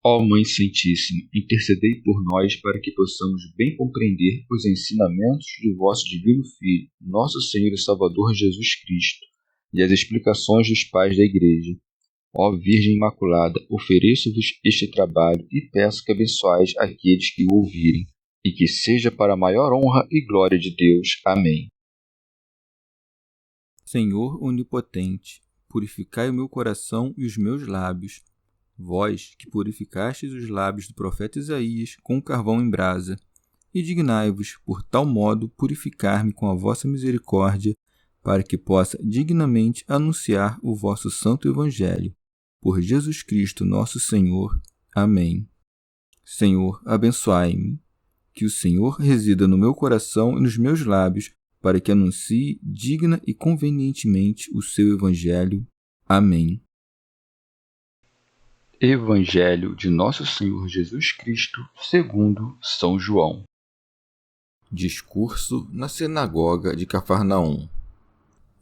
Ó Mãe Santíssima, intercedei por nós para que possamos bem compreender os ensinamentos de vosso Divino Filho, nosso Senhor e Salvador Jesus Cristo, e as explicações dos pais da Igreja. Ó Virgem Imaculada, ofereço-vos este trabalho e peço que abençoais aqueles que o ouvirem, e que seja para a maior honra e glória de Deus. Amém. Senhor onipotente, purificai o meu coração e os meus lábios. Vós, que purificastes os lábios do profeta Isaías com carvão em brasa, e dignai-vos, por tal modo, purificar-me com a vossa misericórdia, para que possa dignamente anunciar o vosso santo Evangelho. Por Jesus Cristo nosso Senhor. Amém. Senhor, abençoai-me. Que o Senhor resida no meu coração e nos meus lábios, para que anuncie digna e convenientemente o seu Evangelho. Amém. Evangelho de Nosso Senhor Jesus Cristo, segundo São João. Discurso na sinagoga de Cafarnaum.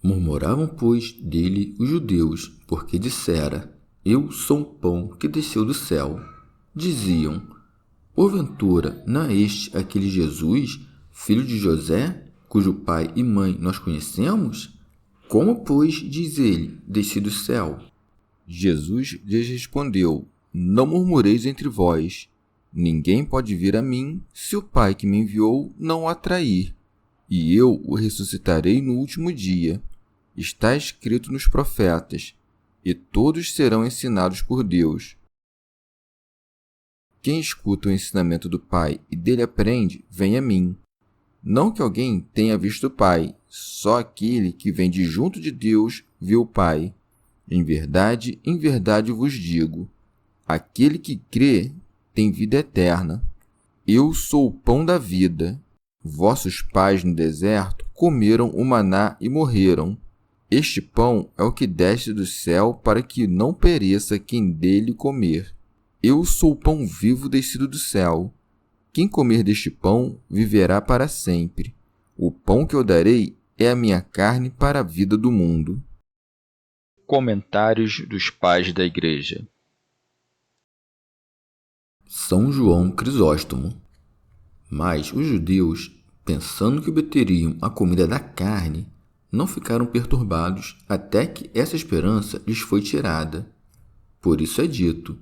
Murmuravam, pois, dele os judeus, porque dissera: Eu sou o pão que desceu do céu. Diziam: Porventura, não é este aquele Jesus, filho de José, cujo pai e mãe nós conhecemos? Como, pois, diz ele, desci do céu? Jesus lhes respondeu: Não murmureis entre vós. Ninguém pode vir a mim se o Pai que me enviou não o atrair, e eu o ressuscitarei no último dia. Está escrito nos profetas, e todos serão ensinados por Deus. Quem escuta o ensinamento do Pai e dele aprende, vem a mim. Não que alguém tenha visto o Pai, só aquele que vem de junto de Deus viu o Pai. Em verdade vos digo, aquele que crê tem vida eterna. Eu sou o pão da vida. Vossos pais no deserto comeram o maná e morreram. Este pão é o que desce do céu para que não pereça quem dele comer. Eu sou o pão vivo descido do céu. Quem comer deste pão viverá para sempre. O pão que eu darei é a minha carne para a vida do mundo. Comentários dos Pais da Igreja. São João Crisóstomo. Mas os judeus, pensando que obteriam a comida da carne, não ficaram perturbados até que essa esperança lhes foi tirada. Por isso é dito: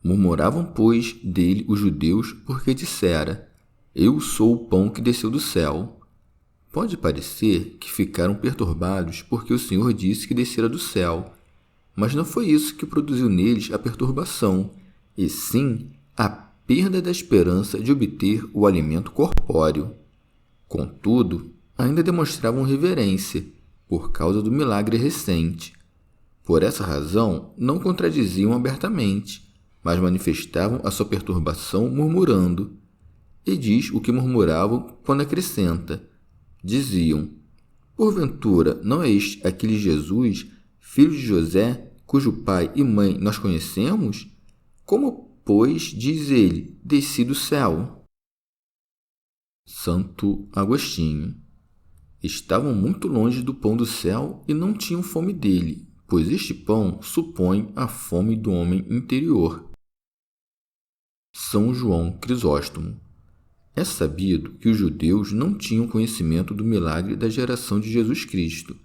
Murmuravam, pois, dele os judeus, porque dissera: Eu sou o pão que desceu do céu. Pode parecer que ficaram perturbados porque o Senhor disse que descera do céu, mas não foi isso que produziu neles a perturbação, e sim a perda da esperança de obter o alimento corpóreo. Contudo, ainda demonstravam reverência, por causa do milagre recente. Por essa razão, não contradiziam abertamente, mas manifestavam a sua perturbação murmurando. E diz o que murmuravam quando acrescenta. Diziam: Porventura, não é este aquele Jesus, filho de José, cujo pai e mãe nós conhecemos? Como, pois, diz ele, desci do céu? Santo Agostinho. Estavam muito longe do pão do céu e não tinham fome dele, pois este pão supõe a fome do homem interior. São João Crisóstomo. É sabido que os judeus não tinham conhecimento do milagre da geração de Jesus Cristo.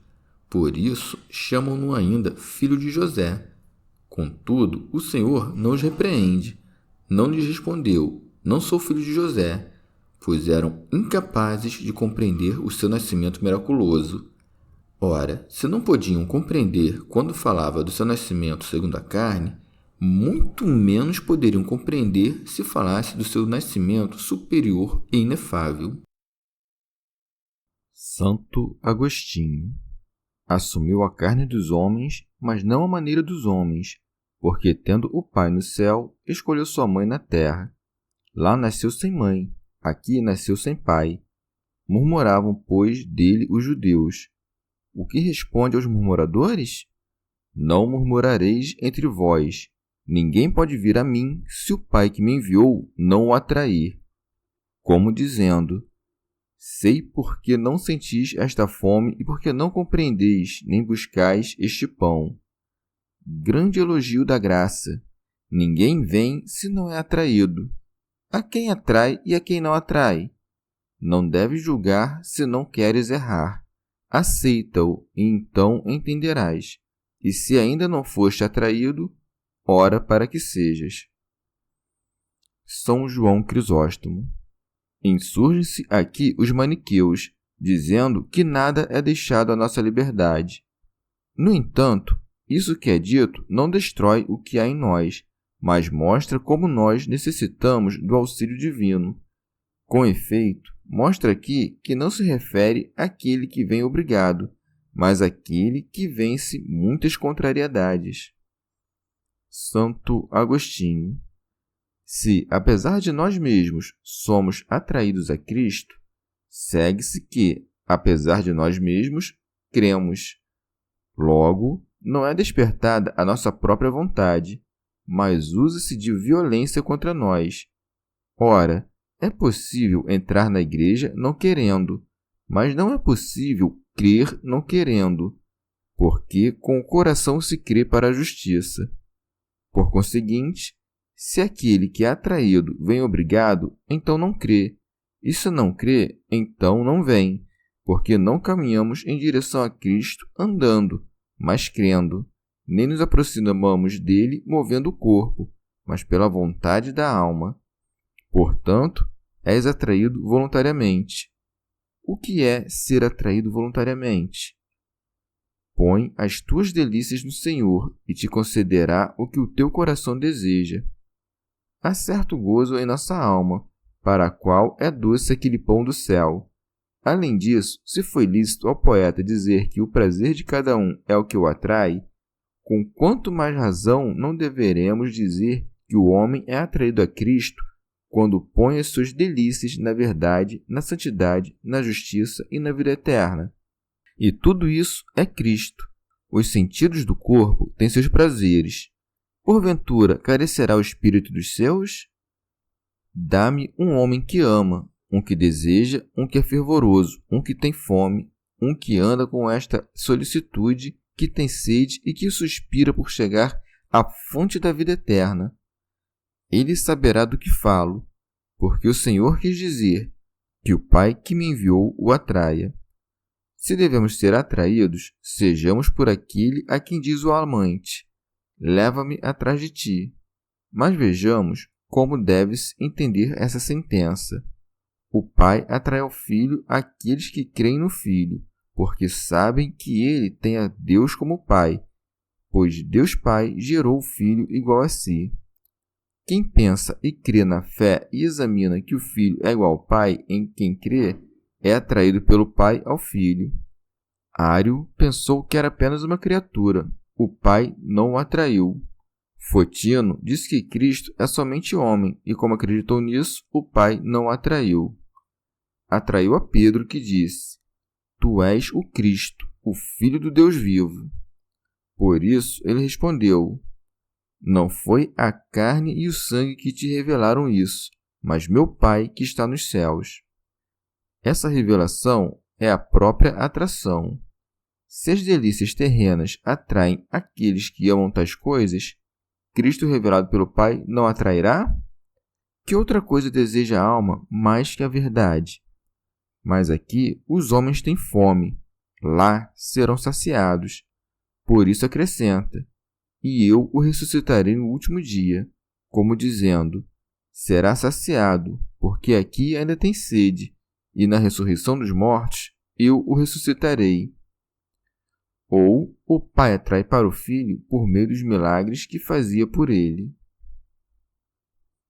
Por isso, chamam-no ainda filho de José. Contudo, o Senhor não os repreende. Não lhes respondeu: Não sou filho de José, pois eram incapazes de compreender o seu nascimento miraculoso. Ora, se não podiam compreender quando falava do seu nascimento segundo a carne, muito menos poderiam compreender se falasse do seu nascimento superior e inefável. Santo Agostinho. Assumiu a carne dos homens, mas não a maneira dos homens, porque, tendo o Pai no céu, escolheu sua mãe na terra. Lá nasceu sem mãe, aqui nasceu sem pai. Murmuravam, pois, dele os judeus. O que responde aos murmuradores? Não murmurareis entre vós. Ninguém pode vir a mim se o Pai que me enviou não o atrair. Como dizendo: Sei por que não sentis esta fome e por que não compreendeis nem buscais este pão. Grande elogio da graça. Ninguém vem se não é atraído. A quem atrai e a quem não atrai? Não deves julgar se não queres errar. Aceita-o e então entenderás. E se ainda não foste atraído, ora para que sejas. São João Crisóstomo. Insurgem-se aqui os maniqueus, dizendo que nada é deixado à nossa liberdade. No entanto, isso que é dito não destrói o que há em nós, mas mostra como nós necessitamos do auxílio divino. Com efeito, mostra aqui que não se refere àquele que vem obrigado, mas àquele que vence muitas contrariedades. Santo Agostinho. Se, apesar de nós mesmos, somos atraídos a Cristo, segue-se que, apesar de nós mesmos, cremos. Logo, não é despertada a nossa própria vontade, mas usa-se de violência contra nós. Ora, é possível entrar na igreja não querendo, mas não é possível crer não querendo, porque com o coração se crê para a justiça. Por conseguinte, se aquele que é atraído vem obrigado, então não crê, e se não crê, então não vem, porque não caminhamos em direção a Cristo andando, mas crendo. Nem nos aproximamos dele movendo o corpo, mas pela vontade da alma. Portanto, és atraído voluntariamente. O que é ser atraído voluntariamente? Põe as tuas delícias no Senhor e te concederá o que o teu coração deseja. Há certo gozo em nossa alma, para a qual é doce aquele pão do céu. Além disso, se foi lícito ao poeta dizer que o prazer de cada um é o que o atrai, com quanto mais razão não deveremos dizer que o homem é atraído a Cristo quando põe as suas delícias na verdade, na santidade, na justiça e na vida eterna. E tudo isso é Cristo. Os sentidos do corpo têm seus prazeres. Porventura, carecerá o espírito dos seus? Dá-me um homem que ama, um que deseja, um que é fervoroso, um que tem fome, um que anda com esta solicitude, que tem sede e que suspira por chegar à fonte da vida eterna. Ele saberá do que falo, porque o Senhor quis dizer que o Pai que me enviou o atraia. Se devemos ser atraídos, sejamos por aquele a quem diz o amante: leva-me atrás de ti. Mas vejamos como deve-se entender essa sentença. O Pai atrai ao Filho aqueles que creem no Filho, porque sabem que ele tem a Deus como Pai, pois Deus Pai gerou o Filho igual a si. Quem pensa e crê na fé e examina que o Filho é igual ao Pai em quem crê, é atraído pelo Pai ao Filho. Ário pensou que era apenas uma criatura. O Pai não o atraiu. Fotino disse que Cristo é somente homem, e como acreditou nisso, o Pai não o atraiu. Atraiu a Pedro, que disse: Tu és o Cristo, o Filho do Deus vivo. Por isso ele respondeu: Não foi a carne e o sangue que te revelaram isso, mas meu Pai que está nos céus. Essa revelação é a própria atração. Se as delícias terrenas atraem aqueles que amam tais coisas, Cristo revelado pelo Pai não atrairá? Que outra coisa deseja a alma mais que a verdade? Mas aqui os homens têm fome, lá serão saciados. Por isso acrescenta: e eu o ressuscitarei no último dia, como dizendo: será saciado, porque aqui ainda tem sede, e na ressurreição dos mortos eu o ressuscitarei. Ou o Pai atrai para o Filho por meio dos milagres que fazia por ele.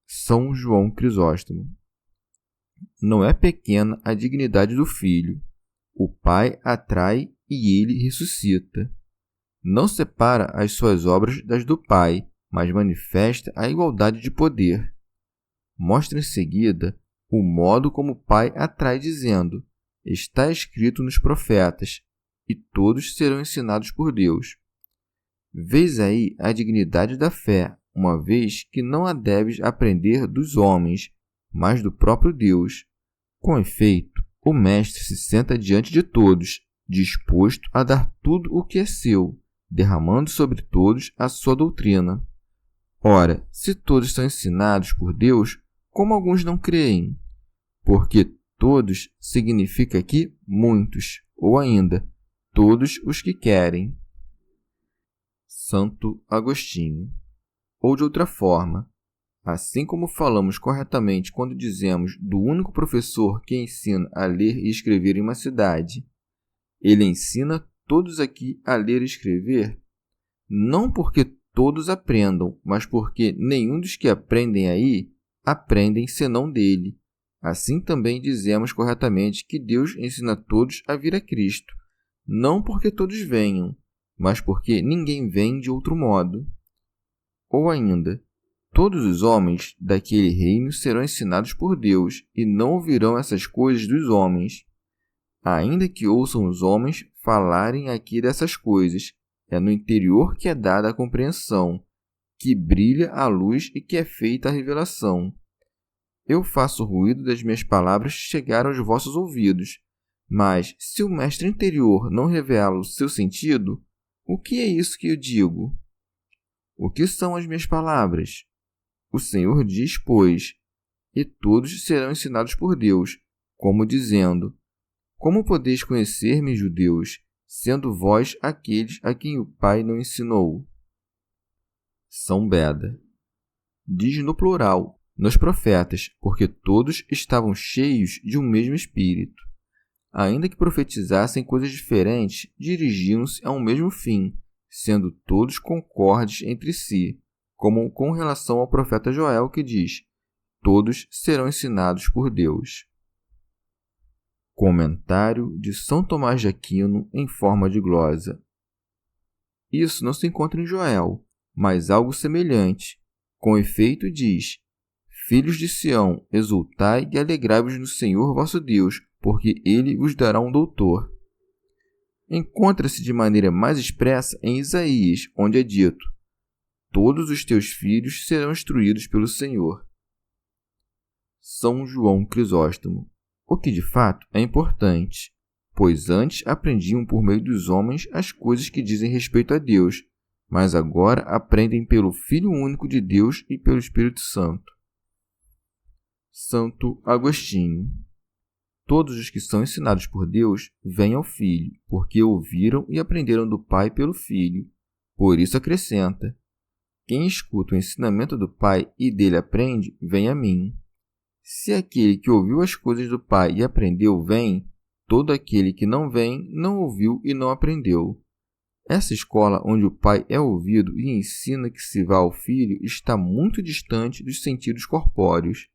São João Crisóstomo. Não é pequena a dignidade do Filho. O Pai atrai e ele ressuscita. Não separa as suas obras das do Pai, mas manifesta a igualdade de poder. Mostra em seguida o modo como o Pai atrai, dizendo: está escrito nos profetas, e todos serão ensinados por Deus. Vês aí a dignidade da fé, uma vez que não a deves aprender dos homens, mas do próprio Deus. Com efeito, o Mestre se senta diante de todos, disposto a dar tudo o que é seu, derramando sobre todos a sua doutrina. Ora, se todos são ensinados por Deus, como alguns não creem? Porque todos significa aqui muitos, ou ainda, todos os que querem. Santo Agostinho. Ou de outra forma, assim como falamos corretamente quando dizemos do único professor que ensina a ler e escrever em uma cidade, ele ensina todos aqui a ler e escrever, não porque todos aprendam, mas porque nenhum dos que aprendem aí aprendem senão dele. Assim também dizemos corretamente que Deus ensina todos a vir a Cristo, não porque todos venham, mas porque ninguém vem de outro modo. Ou ainda, todos os homens daquele reino serão ensinados por Deus e não ouvirão essas coisas dos homens. Ainda que ouçam os homens falarem aqui dessas coisas, é no interior que é dada a compreensão, que brilha a luz e que é feita a revelação. Eu faço o ruído das minhas palavras chegar aos vossos ouvidos, mas se o mestre interior não revela o seu sentido, o que é isso que eu digo? O que são as minhas palavras? O Senhor diz, pois, e todos serão ensinados por Deus, como dizendo: como podeis conhecer-me, judeus, sendo vós aqueles a quem o Pai não ensinou? São Beda. Diz no plural, nos profetas, porque todos estavam cheios de um mesmo espírito. Ainda que profetizassem coisas diferentes, dirigiam-se a um mesmo fim, sendo todos concordes entre si, como com relação ao profeta Joel, que diz: todos serão ensinados por Deus. Comentário de São Tomás de Aquino em forma de glosa. Isso não se encontra em Joel, mas algo semelhante. Com efeito diz: filhos de Sião, exultai e alegrai-vos no Senhor vosso Deus, porque ele vos dará um doutor. Encontra-se de maneira mais expressa em Isaías, onde é dito: todos os teus filhos serão instruídos pelo Senhor. São João Crisóstomo. O que de fato é importante, pois antes aprendiam por meio dos homens as coisas que dizem respeito a Deus, mas agora aprendem pelo Filho único de Deus e pelo Espírito Santo. Santo Agostinho. Todos os que são ensinados por Deus vêm ao Filho, porque ouviram e aprenderam do Pai pelo Filho. Por isso acrescenta: quem escuta o ensinamento do Pai e dele aprende, vem a mim. Se aquele que ouviu as coisas do Pai e aprendeu vem, todo aquele que não vem não ouviu e não aprendeu. Essa escola onde o Pai é ouvido e ensina que se vá ao Filho está muito distante dos sentidos corpóreos.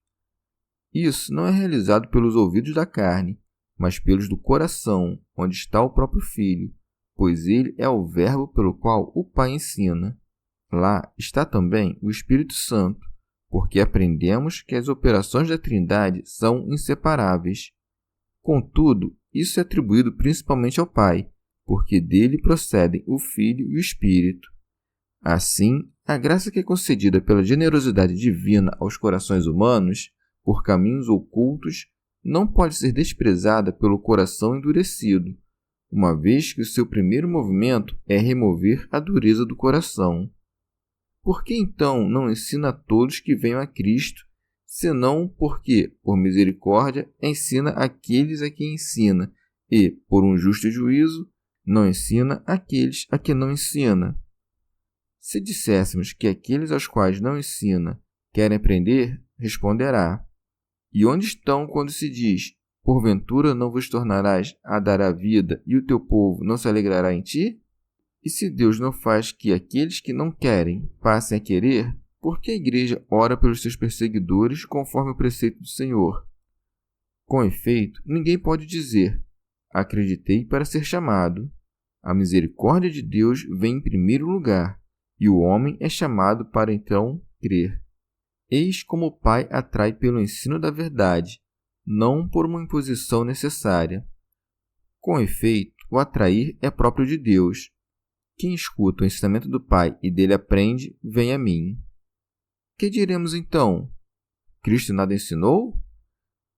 Isso não é realizado pelos ouvidos da carne, mas pelos do coração, onde está o próprio Filho, pois ele é o Verbo pelo qual o Pai ensina. Lá está também o Espírito Santo, porque aprendemos que as operações da Trindade são inseparáveis. Contudo, isso é atribuído principalmente ao Pai, porque dele procedem o Filho e o Espírito. Assim, a graça que é concedida pela generosidade divina aos corações humanos, por caminhos ocultos, não pode ser desprezada pelo coração endurecido, uma vez que o seu primeiro movimento é remover a dureza do coração. Por que então não ensina a todos que venham a Cristo, senão porque, por misericórdia, ensina aqueles a quem ensina, e, por um justo juízo, não ensina aqueles a quem não ensina? Se disséssemos que aqueles aos quais não ensina querem aprender, responderá: e onde estão quando se diz: porventura não vos tornarás a dar a vida e o teu povo não se alegrará em ti? E se Deus não faz que aqueles que não querem passem a querer, por que a Igreja ora pelos seus perseguidores conforme o preceito do Senhor? Com efeito, ninguém pode dizer: acreditei para ser chamado. A misericórdia de Deus vem em primeiro lugar, e o homem é chamado para então crer. Eis como o Pai atrai pelo ensino da verdade, não por uma imposição necessária. Com efeito, o atrair é próprio de Deus. Quem escuta o ensinamento do Pai e dele aprende, vem a mim. Que diremos então? Cristo nada ensinou?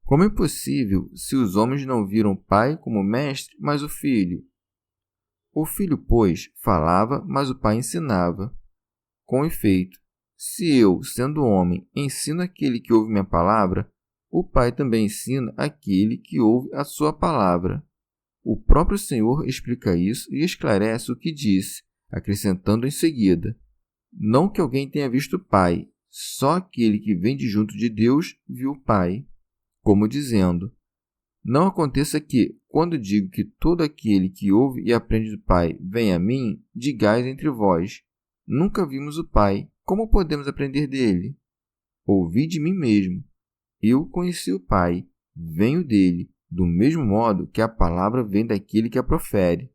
Como é possível se os homens não viram o Pai como mestre, mas o Filho? O Filho, pois, falava, mas o Pai ensinava. Com efeito, se eu, sendo homem, ensino aquele que ouve minha palavra, o Pai também ensina aquele que ouve a sua palavra. O próprio Senhor explica isso e esclarece o que disse, acrescentando em seguida: não que alguém tenha visto o Pai, só aquele que vem de junto de Deus viu o Pai. Como dizendo: não aconteça que, quando digo que todo aquele que ouve e aprende do Pai vem a mim, digais entre vós: nunca vimos o Pai, como podemos aprender dele? Ouvi de mim mesmo. Eu conheci o Pai, venho dele, do mesmo modo que a palavra vem daquele que a profere.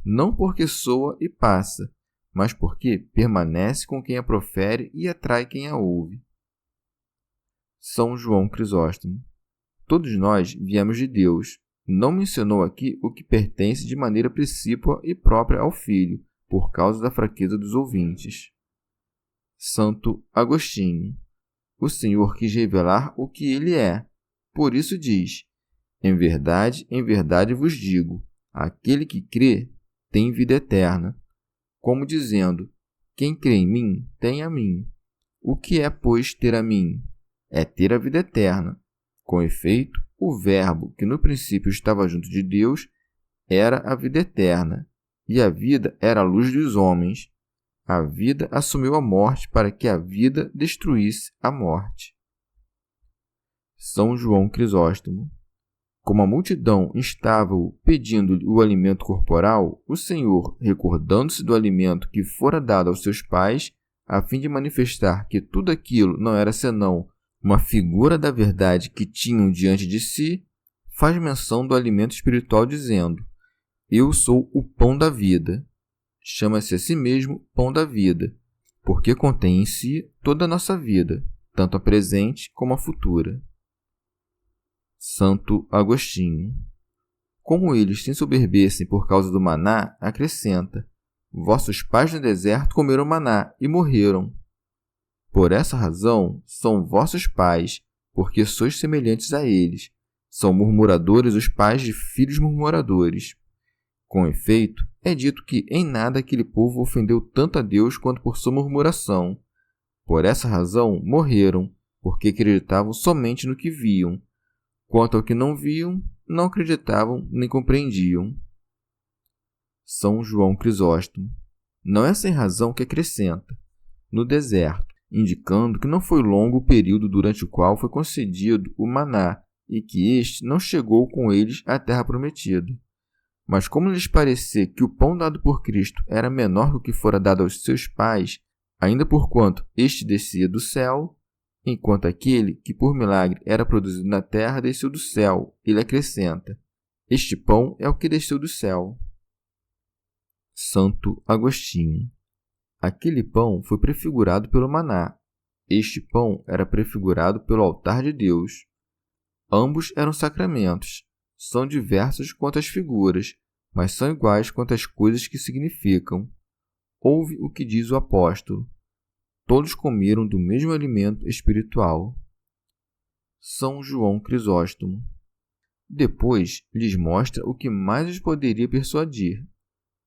Não porque soa e passa, mas porque permanece com quem a profere e atrai quem a ouve. São João Crisóstomo. Todos nós viemos de Deus. Não mencionou aqui o que pertence de maneira precípua e própria ao Filho, por causa da fraqueza dos ouvintes. Santo Agostinho. O Senhor quis revelar o que ele é. Por isso diz: em verdade vos digo, aquele que crê tem vida eterna. Como dizendo: quem crê em mim, tem a mim. O que é, pois, ter a mim? É ter a vida eterna. Com efeito, o Verbo, que no princípio estava junto de Deus, era a vida eterna, e a vida era a luz dos homens. A vida assumiu a morte para que a vida destruísse a morte. São João Crisóstomo. Como a multidão estava pedindo-lhe o alimento corporal, o Senhor, recordando-se do alimento que fora dado aos seus pais, a fim de manifestar que tudo aquilo não era senão uma figura da verdade que tinham diante de si, faz menção do alimento espiritual dizendo: eu sou o pão da vida. Chama-se a si mesmo pão da vida, porque contém em si toda a nossa vida, tanto a presente como a futura. Santo Agostinho. Como eles se ensoberbecem por causa do maná, acrescenta: vossos pais no deserto comeram maná e morreram. Por essa razão, são vossos pais, porque sois semelhantes a eles. São murmuradores os pais de filhos murmuradores. Com efeito, é dito que em nada aquele povo ofendeu tanto a Deus quanto por sua murmuração. Por essa razão, morreram, porque acreditavam somente no que viam. Quanto ao que não viam, não acreditavam nem compreendiam. São João Crisóstomo. Não é sem razão que acrescenta: no deserto, indicando que não foi longo o período durante o qual foi concedido o maná e que este não chegou com eles à terra prometida. Mas como lhes parecia que o pão dado por Cristo era menor que o que fora dado aos seus pais, ainda porquanto este descia do céu, enquanto aquele que por milagre era produzido na terra desceu do céu, ele acrescenta: este pão é o que desceu do céu. Santo Agostinho. Aquele pão foi prefigurado pelo maná. Este pão era prefigurado pelo altar de Deus. Ambos eram sacramentos. São diversos quanto às figuras, mas são iguais quanto às coisas que significam. Ouve o que diz o apóstolo: todos comeram do mesmo alimento espiritual. São João Crisóstomo. Depois lhes mostra o que mais os poderia persuadir: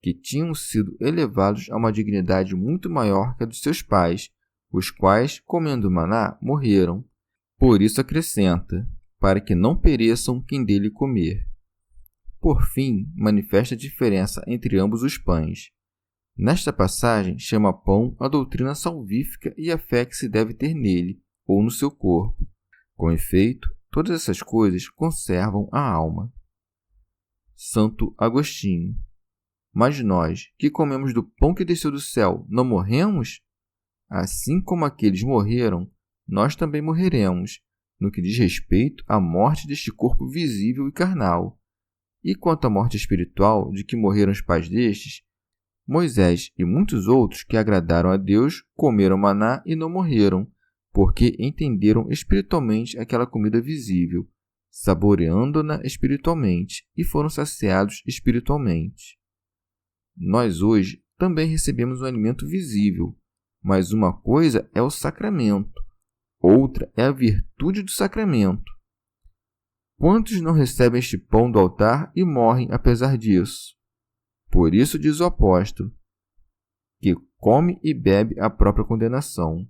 que tinham sido elevados a uma dignidade muito maior que a dos seus pais, os quais, comendo maná, morreram. Por isso acrescenta: para que não pereçam quem dele comer. Por fim, manifesta a diferença entre ambos os pães. Nesta passagem, chama pão a doutrina salvífica e a fé que se deve ter nele, ou no seu corpo. Com efeito, todas essas coisas conservam a alma. Santo Agostinho. Mas nós, que comemos do pão que desceu do céu, não morremos? Assim como aqueles morreram, nós também morreremos, no que diz respeito à morte deste corpo visível e carnal. E quanto à morte espiritual de que morreram os pais destes, Moisés e muitos outros que agradaram a Deus comeram maná e não morreram, porque entenderam espiritualmente aquela comida visível, saboreando-na espiritualmente, e foram saciados espiritualmente. Nós hoje também recebemos um alimento visível, mas uma coisa é o sacramento, outra é a virtude do sacramento. Quantos não recebem este pão do altar e morrem apesar disso? Por isso diz o apóstolo, que come e bebe a própria condenação.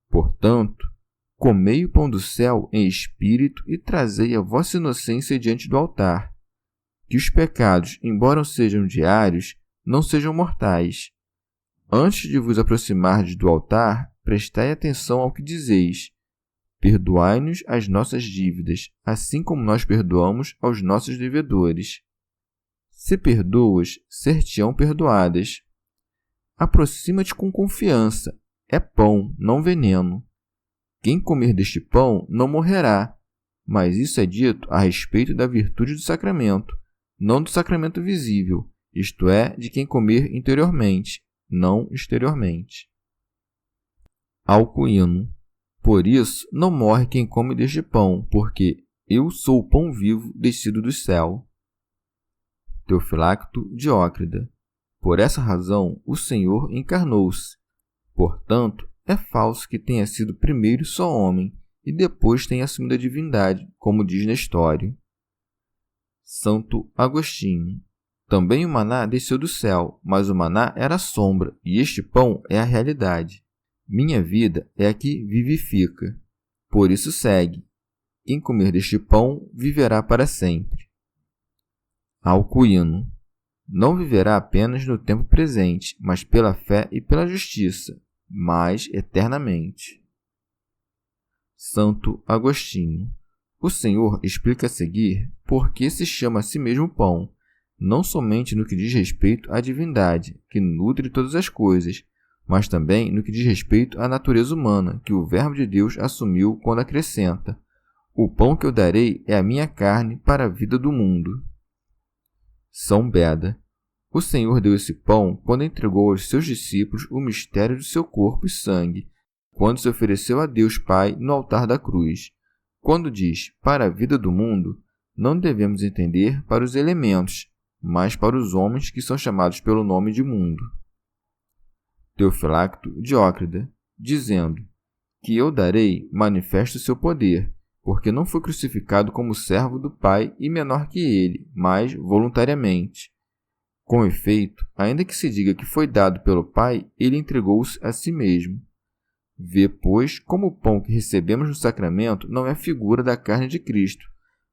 Portanto, comei o pão do céu em espírito e trazei a vossa inocência diante do altar. Que os pecados, embora sejam diários, não sejam mortais. Antes de vos aproximardes do altar, prestai atenção ao que dizeis. Perdoai-nos as nossas dívidas, assim como nós perdoamos aos nossos devedores. Se perdoas, ser-te-ão perdoadas. Aproxima-te com confiança. É pão, não veneno. Quem comer deste pão não morrerá, mas isso é dito a respeito da virtude do sacramento, não do sacramento visível, isto é, de quem comer interiormente, não exteriormente. Alcuíno. Por isso, não morre quem come deste pão, porque eu sou o pão vivo descido do céu. Teofilacto Diócrida. Por essa razão, o Senhor encarnou-se. Portanto, é falso que tenha sido primeiro só homem e depois tenha assumido a divindade, como diz Nestório. Santo Agostinho. Também o maná desceu do céu, mas o maná era a sombra, e este pão é a realidade. Minha vida é a que vivifica. Por isso segue. Quem comer deste pão viverá para sempre. Alcuíno. Não viverá apenas no tempo presente, mas pela fé e pela justiça, mas eternamente. Santo Agostinho. O Senhor explica a seguir por que se chama a si mesmo pão, não somente no que diz respeito à divindade, que nutre todas as coisas, mas também no que diz respeito à natureza humana, que o Verbo de Deus assumiu quando acrescenta: o pão que eu darei é a minha carne para a vida do mundo. São Beda. O Senhor deu esse pão quando entregou aos seus discípulos o mistério do seu corpo e sangue, quando se ofereceu a Deus Pai no altar da cruz. Quando diz para a vida do mundo, não devemos entender para os elementos, mas para os homens que são chamados pelo nome de mundo. Teofilacto Diócrida, dizendo: que eu darei manifesta o seu poder, porque não foi crucificado como servo do Pai e menor que ele, mas voluntariamente. Com efeito, ainda que se diga que foi dado pelo Pai, ele entregou-se a si mesmo. Vê, pois, como o pão que recebemos no sacramento não é figura da carne de Cristo,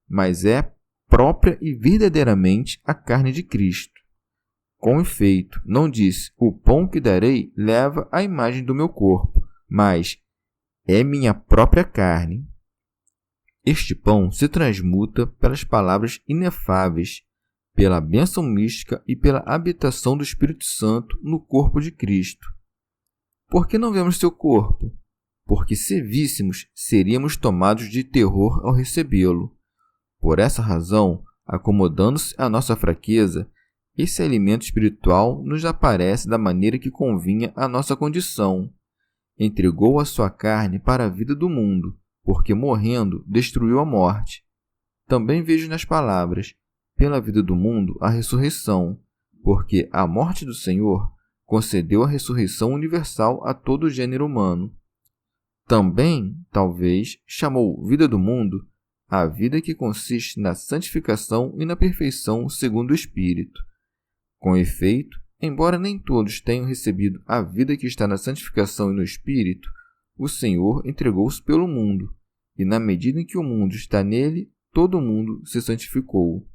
mas é própria e verdadeiramente a carne de Cristo. Com efeito, não disse: o pão que darei leva a imagem do meu corpo, mas é minha própria carne. Este pão se transmuta pelas palavras inefáveis, pela bênção mística e pela habitação do Espírito Santo no corpo de Cristo. Por que não vemos seu corpo? Porque se víssemos, seríamos tomados de terror ao recebê-lo. Por essa razão, acomodando-se à nossa fraqueza, esse alimento espiritual nos aparece da maneira que convinha à nossa condição. Entregou a sua carne para a vida do mundo, porque morrendo destruiu a morte. Também vejo nas palavras: pela vida do mundo a ressurreição, porque a morte do Senhor concedeu a ressurreição universal a todo o gênero humano. Também, talvez, chamou vida do mundo a vida que consiste na santificação e na perfeição segundo o Espírito. Com efeito, embora nem todos tenham recebido a vida que está na santificação e no Espírito, o Senhor entregou-se pelo mundo, e na medida em que o mundo está nele, todo mundo se santificou.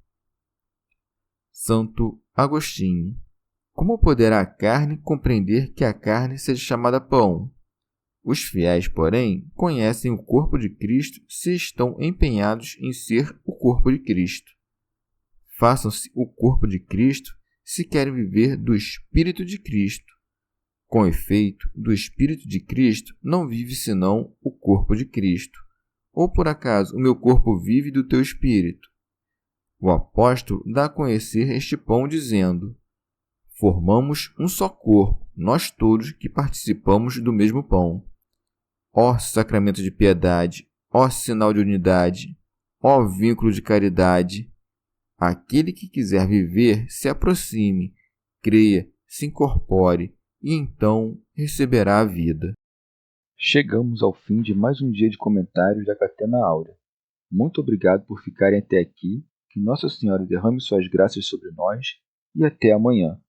Santo Agostinho. Como poderá a carne compreender que a carne seja chamada pão? Os fiéis, porém, conhecem o corpo de Cristo se estão empenhados em ser o corpo de Cristo. Façam-se o corpo de Cristo se querem viver do Espírito de Cristo. Com efeito, do Espírito de Cristo não vive senão o corpo de Cristo. Ou por acaso o meu corpo vive do teu Espírito? O apóstolo dá a conhecer este pão dizendo: formamos um só corpo, nós todos que participamos do mesmo pão. Ó sacramento de piedade, ó sinal de unidade, ó vínculo de caridade! Aquele que quiser viver, se aproxime, creia, se incorpore, e então receberá a vida. Chegamos ao fim de mais um dia de comentários da Catena Áurea. Muito obrigado por ficarem até aqui, que Nossa Senhora derrame suas graças sobre nós, e até amanhã.